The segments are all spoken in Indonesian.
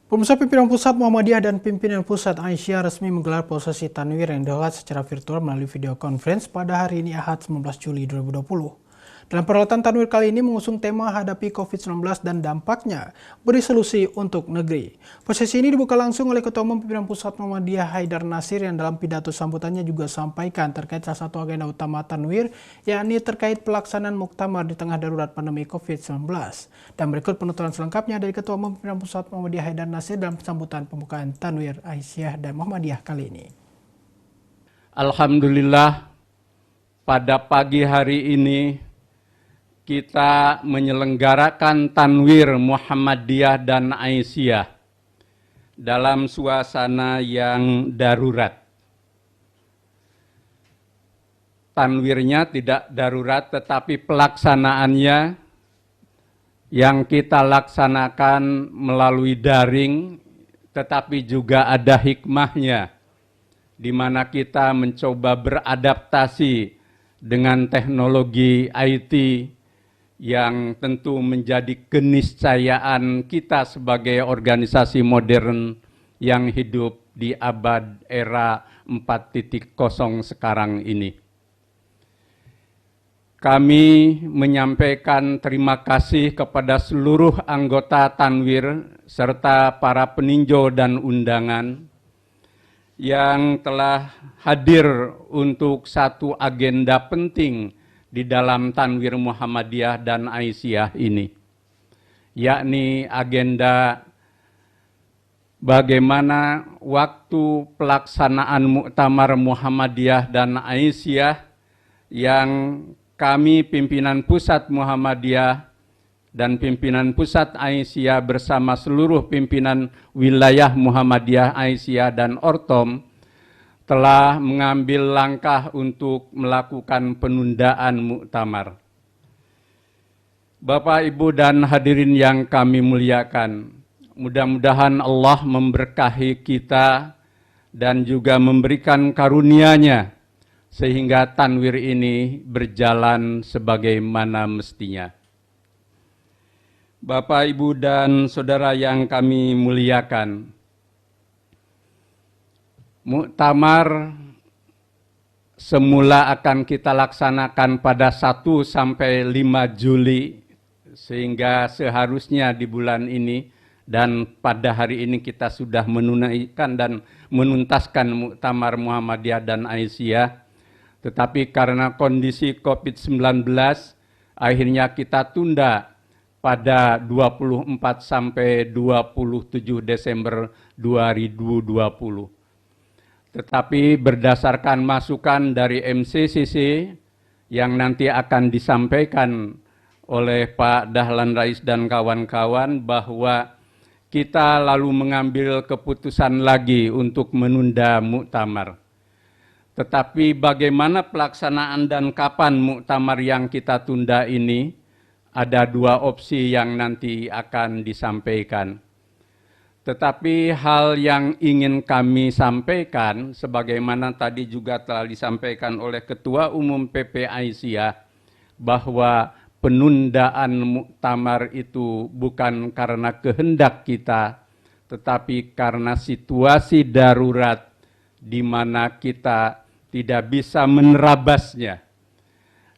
Pemirsa, pimpinan pusat Muhammadiyah dan pimpinan pusat Aisyah resmi menggelar prosesi tanwir yang dihelat secara virtual melalui video conference pada hari ini Ahad 19 Juli 2020. Dalam perhelatan tanwir kali ini mengusung tema hadapi COVID-19 dan dampaknya, beri solusi untuk negeri. Prosesi ini dibuka langsung oleh Ketua Umum Pimpinan Pusat Muhammadiyah Haidar Nasir yang dalam pidato sambutannya juga sampaikan terkait salah satu agenda utama tanwir, yakni terkait pelaksanaan muktamar di tengah darurat pandemi COVID-19. Dan berikut penuturan selengkapnya dari Ketua Umum Pimpinan Pusat Muhammadiyah Haidar Nasir dalam sambutan pembukaan tanwir Aisyah dan Muhammadiyah kali ini. Alhamdulillah, pada pagi hari ini kita menyelenggarakan tanwir Muhammadiyah dan Aisyah dalam suasana yang darurat. Tanwirnya tidak darurat, tetapi pelaksanaannya yang kita laksanakan melalui daring, tetapi juga ada hikmahnya, di mana kita mencoba beradaptasi dengan teknologi IT yang tentu menjadi keniscayaan kita sebagai organisasi modern yang hidup di abad era 4.0 sekarang ini. Kami menyampaikan terima kasih kepada seluruh anggota tanwir serta para peninjau dan undangan yang telah hadir untuk satu agenda penting di dalam tanwir Muhammadiyah dan Aisyah ini, yakni agenda bagaimana waktu pelaksanaan muktamar Muhammadiyah dan Aisyah yang kami pimpinan pusat Muhammadiyah dan pimpinan pusat Aisyah bersama seluruh pimpinan wilayah Muhammadiyah, Aisyah dan Ortom telah mengambil langkah untuk melakukan penundaan muktamar. Bapak, Ibu dan hadirin yang kami muliakan, mudah-mudahan Allah memberkahi kita dan juga memberikan karunia-Nya sehingga tanwir ini berjalan sebagaimana mestinya. Bapak, Ibu dan saudara yang kami muliakan, muktamar semula akan kita laksanakan pada 1 sampai 5 Juli, sehingga seharusnya di bulan ini dan pada hari ini kita sudah menunaikan dan menuntaskan muktamar Muhammadiyah dan Aisyah. Tetapi karena kondisi COVID-19, akhirnya kita tunda pada 24 sampai 27 Desember 2020. Tetapi berdasarkan masukan dari MCCC yang nanti akan disampaikan oleh Pak Dahlan Rais dan kawan-kawan, bahwa kita lalu mengambil keputusan lagi untuk menunda muktamar. Tetapi bagaimana pelaksanaan dan kapan muktamar yang kita tunda ini, ada 2 opsi yang nanti akan disampaikan. Tetapi hal yang ingin kami sampaikan, sebagaimana tadi juga telah disampaikan oleh Ketua Umum PP Aisyah, bahwa penundaan muktamar itu bukan karena kehendak kita, tetapi karena situasi darurat di mana kita tidak bisa menerabasnya.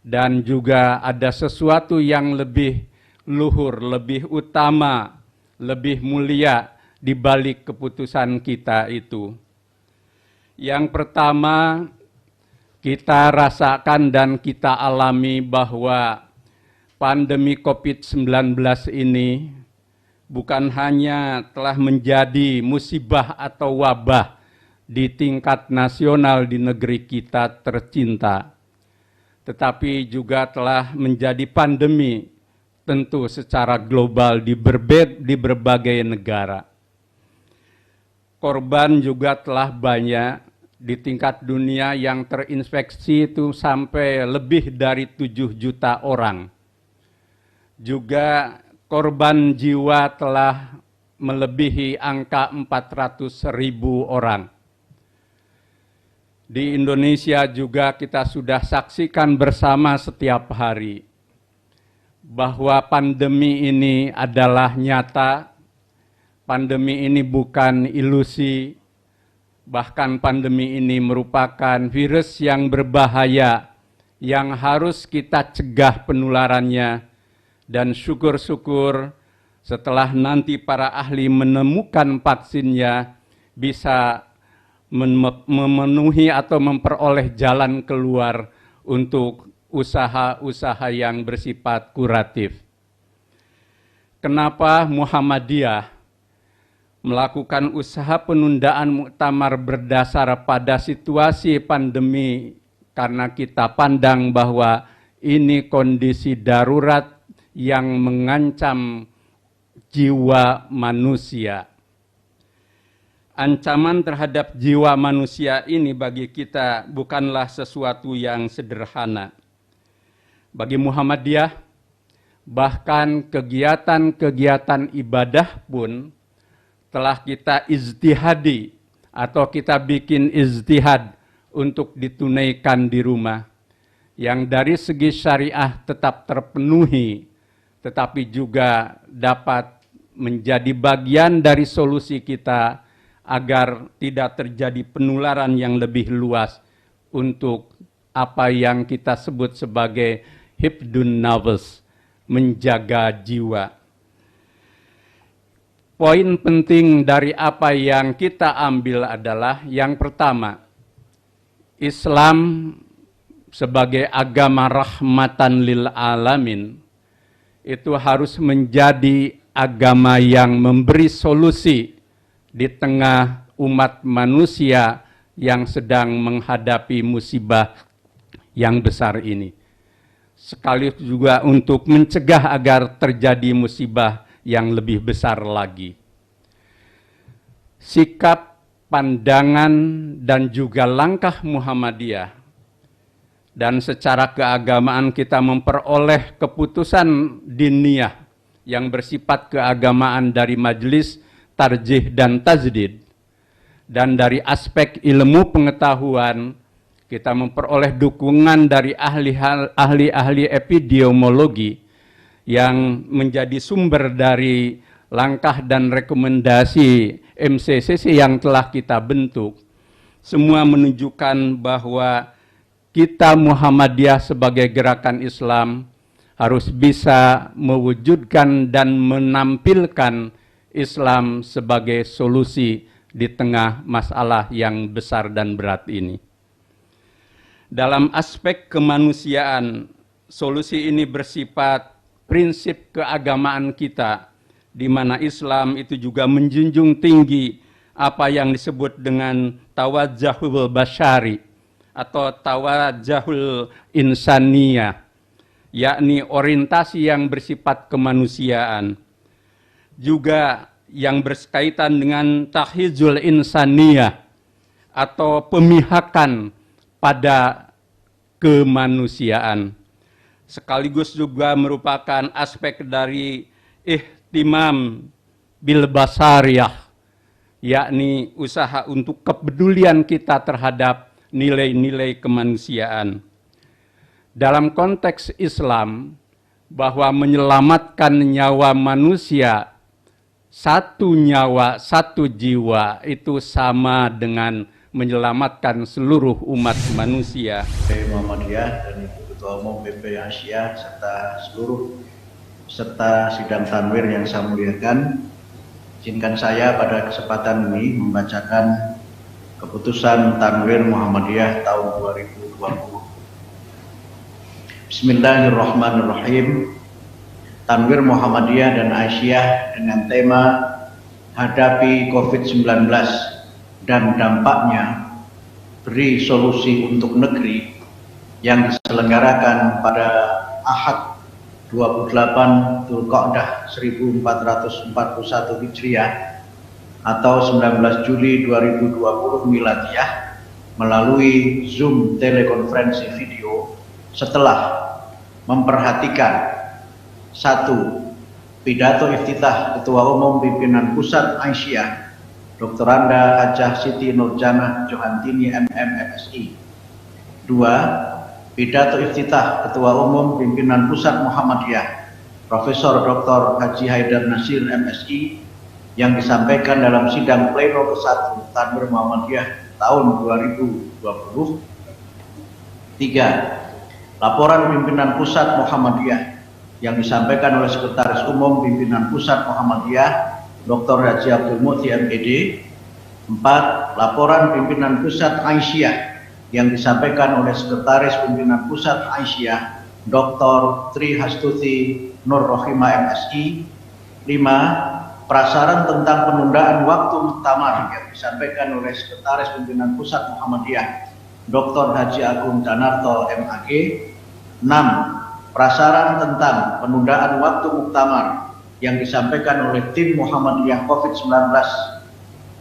Dan juga ada sesuatu yang lebih luhur, lebih utama, lebih mulia di balik keputusan kita itu. Yang pertama, kita rasakan dan kita alami bahwa pandemi COVID-19 ini bukan hanya telah menjadi musibah atau wabah di tingkat nasional di negeri kita tercinta, tetapi juga telah menjadi pandemi tentu secara global di berbagai negara. Korban juga telah banyak di tingkat dunia, yang terinfeksi itu sampai lebih dari 7 juta orang. Juga korban jiwa telah melebihi angka 400.000 orang. Di Indonesia juga kita sudah saksikan bersama setiap hari bahwa pandemi ini adalah nyata, pandemi ini bukan ilusi, bahkan pandemi ini merupakan virus yang berbahaya yang harus kita cegah penularannya. Dan syukur-syukur setelah nanti para ahli menemukan vaksinnya, bisa memenuhi atau memperoleh jalan keluar untuk usaha-usaha yang bersifat kuratif. Kenapa Muhammadiyah melakukan usaha penundaan muktamar berdasar pada situasi pandemi? Karena kita pandang bahwa ini kondisi darurat yang mengancam jiwa manusia. Ancaman terhadap jiwa manusia ini bagi kita bukanlah sesuatu yang sederhana. Bagi Muhammadiyah, bahkan kegiatan-kegiatan ibadah pun telah kita ijtihadi atau kita bikin ijtihad untuk ditunaikan di rumah, yang dari segi syariah tetap terpenuhi, tetapi juga dapat menjadi bagian dari solusi kita agar tidak terjadi penularan yang lebih luas untuk apa yang kita sebut sebagai hifdun nafs, menjaga jiwa. Poin penting dari apa yang kita ambil adalah yang pertama, Islam sebagai agama rahmatan lil alamin itu harus menjadi agama yang memberi solusi di tengah umat manusia yang sedang menghadapi musibah yang besar ini. Sekaligus juga untuk mencegah agar terjadi musibah yang lebih besar lagi. Sikap, pandangan, dan juga langkah Muhammadiyah dan secara keagamaan kita memperoleh keputusan diniyah yang bersifat keagamaan dari majelis tarjih dan tajdid, dan dari aspek ilmu pengetahuan kita memperoleh dukungan dari ahli-ahli epidemiologi yang menjadi sumber dari langkah dan rekomendasi MCCC yang telah kita bentuk. Semua menunjukkan bahwa kita Muhammadiyah sebagai gerakan Islam harus bisa mewujudkan dan menampilkan Islam sebagai solusi di tengah masalah yang besar dan berat ini. Dalam aspek kemanusiaan, solusi ini bersifat prinsip keagamaan kita, di mana Islam itu juga menjunjung tinggi apa yang disebut dengan tawajjahul basyari atau tawajjahul insaniyah, yakni orientasi yang bersifat kemanusiaan. Juga yang berkaitan dengan tahizul insaniyah atau pemihakan pada kemanusiaan. Sekaligus juga merupakan aspek dari ihtimam bil basariyah, yakni usaha untuk kepedulian kita terhadap nilai-nilai kemanusiaan. Dalam konteks Islam, bahwa menyelamatkan nyawa manusia, satu nyawa, satu jiwa, itu sama dengan menyelamatkan seluruh umat manusia. Muhammadiyah dan Ibu Ketua Umum PP Asia serta seluruh peserta sidang tanwir yang saya muliakan, izinkan saya pada kesempatan ini membacakan keputusan Tanwir Muhammadiyah tahun 2020. Bismillahirrahmanirrahim. Tanwir Muhammadiyah dan Aisyah dengan tema Hadapi COVID-19 dan dampaknya, beri solusi untuk negeri, yang diselenggarakan pada Ahad 28 Dzulqa'dah 1441 Hijriah atau 19 Juli 2020 Miladiyah melalui Zoom telekonferensi video setelah memperhatikan: 1. Pidato iftitah Ketua Umum Pimpinan Pusat Aisyah Dr. Anda Hajah Siti Nurjanah Johantini MM MSI. 2. Pidato iftitah Ketua Umum Pimpinan Pusat Muhammadiyah Profesor Dr. Haji Haidar Nasir MSI yang disampaikan dalam sidang pleno ke-1 Tanwir Muhammadiyah tahun 2020. 3. Laporan pimpinan pusat Muhammadiyah yang disampaikan oleh Sekretaris Umum Pimpinan Pusat Muhammadiyah Dr. Haji Abdul Muhti MPD. 4. Laporan pimpinan pusat Aisyah yang disampaikan oleh Sekretaris Pimpinan Pusat Aisyah Dr. Tri Hastuti Nur Rohimah MSI. 5. Prasaran tentang penundaan waktu muktamar yang disampaikan oleh Sekretaris Pimpinan Pusat Muhammadiyah Dr. Haji Agung Danarto MAG. 6. Prasaran tentang penundaan waktu muktamar yang disampaikan oleh tim Muhammadiyah COVID-19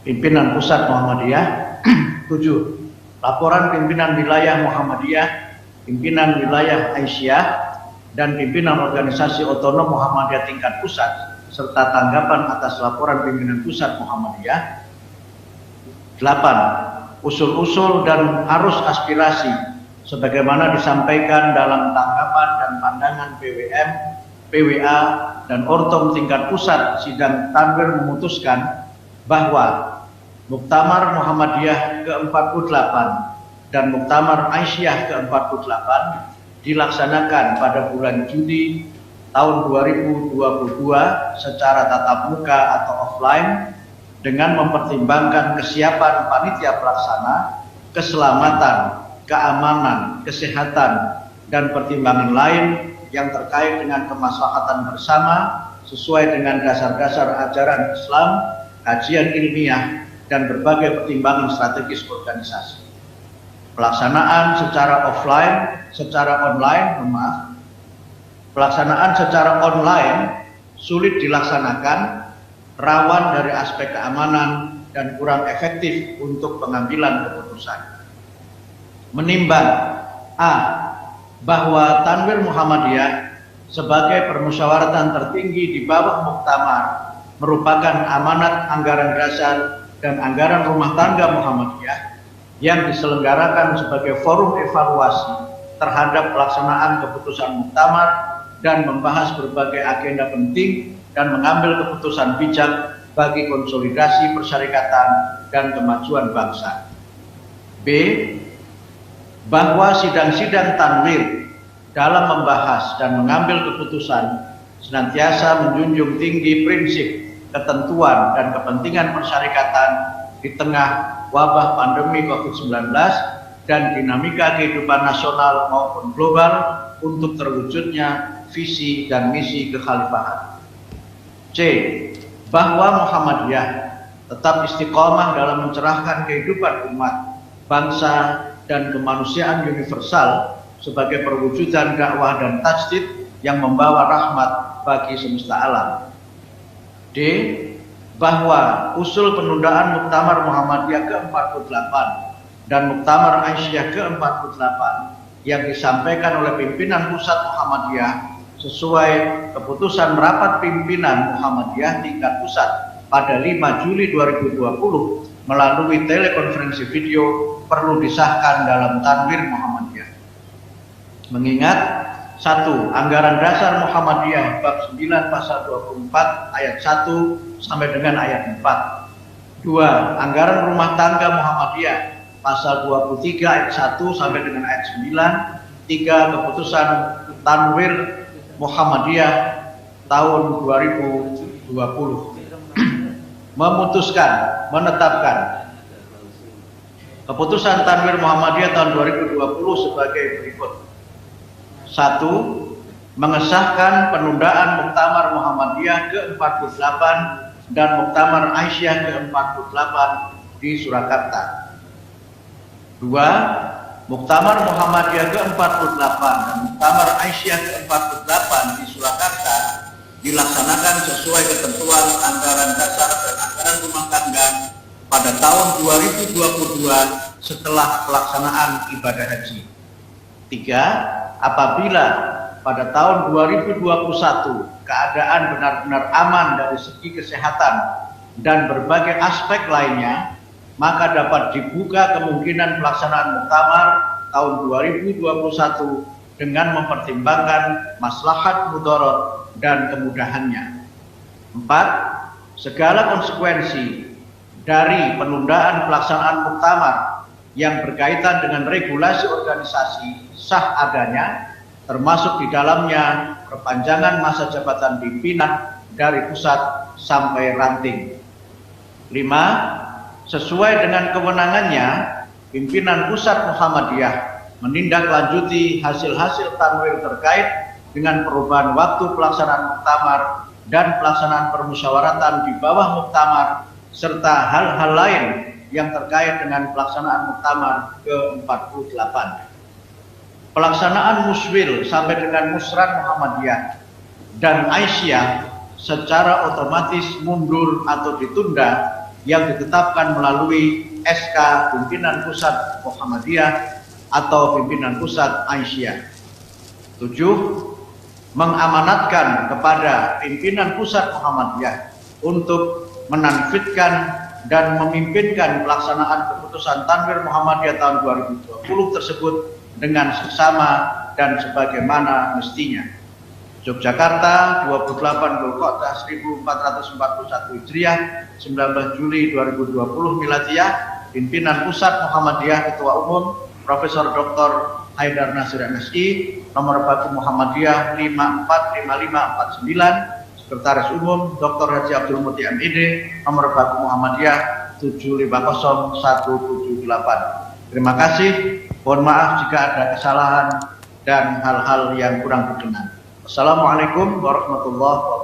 Pimpinan Pusat Muhammadiyah. 7. Laporan pimpinan wilayah Muhammadiyah, pimpinan wilayah Aisyah, dan pimpinan organisasi otonom Muhammadiyah tingkat pusat serta tanggapan atas laporan pimpinan pusat Muhammadiyah. 8. Usul-usul dan arus aspirasi sebagaimana disampaikan dalam tanggapan dan pandangan PWM, PWA, dan Ortom tingkat pusat sidang Tanwir memutuskan bahwa Muktamar Muhammadiyah ke-48 dan Muktamar Aisyah ke-48 dilaksanakan pada bulan Juli tahun 2022 secara tatap muka atau offline dengan mempertimbangkan kesiapan panitia pelaksana, keselamatan, keamanan, kesehatan, dan pertimbangan lain yang terkait dengan kemaslahatan bersama sesuai dengan dasar-dasar ajaran Islam, kajian ilmiah, dan berbagai pertimbangan strategis organisasi. Pelaksanaan secara online sulit dilaksanakan, rawan dari aspek keamanan, dan kurang efektif untuk pengambilan keputusan. Menimbang A. Bahwa Tanwir Muhammadiyah sebagai permusyawaratan tertinggi di bawah muktamar merupakan amanat anggaran dasar dan anggaran rumah tangga Muhammadiyah yang diselenggarakan sebagai forum evaluasi terhadap pelaksanaan keputusan muktamar dan membahas berbagai agenda penting dan mengambil keputusan bijak bagi konsolidasi persyarikatan dan kemajuan bangsa. B. Bahwa sidang-sidang Tanwir dalam membahas dan mengambil keputusan senantiasa menjunjung tinggi prinsip, ketentuan, dan kepentingan persyarikatan di tengah wabah pandemi COVID-19 dan dinamika kehidupan nasional maupun global untuk terwujudnya visi dan misi kekhalifahan. C. Bahwa Muhammadiyah tetap istiqomah dalam mencerahkan kehidupan umat, bangsa, dan kemanusiaan universal sebagai perwujudan dakwah dan tajdid yang membawa rahmat bagi semesta alam. D. Bahwa usul penundaan Muktamar Muhammadiyah ke-48 dan Muktamar Aisyah ke-48 yang disampaikan oleh pimpinan pusat Muhammadiyah sesuai keputusan rapat pimpinan Muhammadiyah tingkat pusat pada 5 Juli 2020 melalui telekonferensi video perlu disahkan dalam Tanwir Muhammadiyah. Mengingat 1. Anggaran dasar Muhammadiyah bab 9 pasal 24 ayat 1 sampai dengan ayat 4. 2. Anggaran rumah tangga Muhammadiyah pasal 23 ayat 1 sampai dengan ayat 9. 3. Keputusan Tanwir Muhammadiyah tahun 2020 memutuskan, menetapkan keputusan Tanwir Muhammadiyah tahun 2020 sebagai berikut. 1. Mengesahkan penundaan Muktamar Muhammadiyah ke-48 dan Muktamar Aisyah ke-48 di Surakarta. 2. Muktamar Muhammadiyah ke-48 dan Muktamar Aisyah ke-48 di Surakarta dilaksanakan sesuai ketentuan anggaran dasar dan anggaran rumah tangga pada tahun 2022 setelah pelaksanaan ibadah haji. 3. Apabila pada tahun 2021 keadaan benar-benar aman dari segi kesehatan dan berbagai aspek lainnya, maka dapat dibuka kemungkinan pelaksanaan muktamar tahun 2021 dengan mempertimbangkan maslahat mudarat dan kemudahannya. 4. segala konsekuensi dari penundaan pelaksanaan muktamar yang berkaitan dengan regulasi organisasi sah adanya, termasuk di dalamnya perpanjangan masa jabatan pimpinan dari pusat sampai ranting. 5. Sesuai dengan kewenangannya, pimpinan pusat Muhammadiyah menindaklanjuti hasil-hasil tanwir terkait dengan perubahan waktu pelaksanaan muktamar dan pelaksanaan permusyawaratan di bawah muktamar, serta hal-hal lain yang terkait dengan pelaksanaan muktamar ke-48. Pelaksanaan muswil sampai dengan musran Muhammadiyah dan Aisyah secara otomatis mundur atau ditunda yang ditetapkan melalui SK Pimpinan Pusat Muhammadiyah atau Pimpinan Pusat Aisyah. 7. Mengamanatkan kepada Pimpinan Pusat Muhammadiyah untuk menanfidkan dan memimpinkan pelaksanaan keputusan Tanwir Muhammadiyah tahun 2020 tersebut dengan seksama dan sebagaimana mestinya. Yogyakarta, 28 Dzulqa'dah 1441 Hijriah, 19 Juli 2020 Miladiah, Pimpinan Pusat Muhammadiyah Ketua Umum Profesor Dr. Haidar Nasir MSI, nomor baku Muhammadiyah 545549, Sekretaris Umum Dr. Haji Abdul Muti MID, nomor baku Muhammadiyah 750178. Terima kasih, mohon maaf jika ada kesalahan dan hal-hal yang kurang berkenan. Assalamualaikum warahmatullahi wabarakatuh.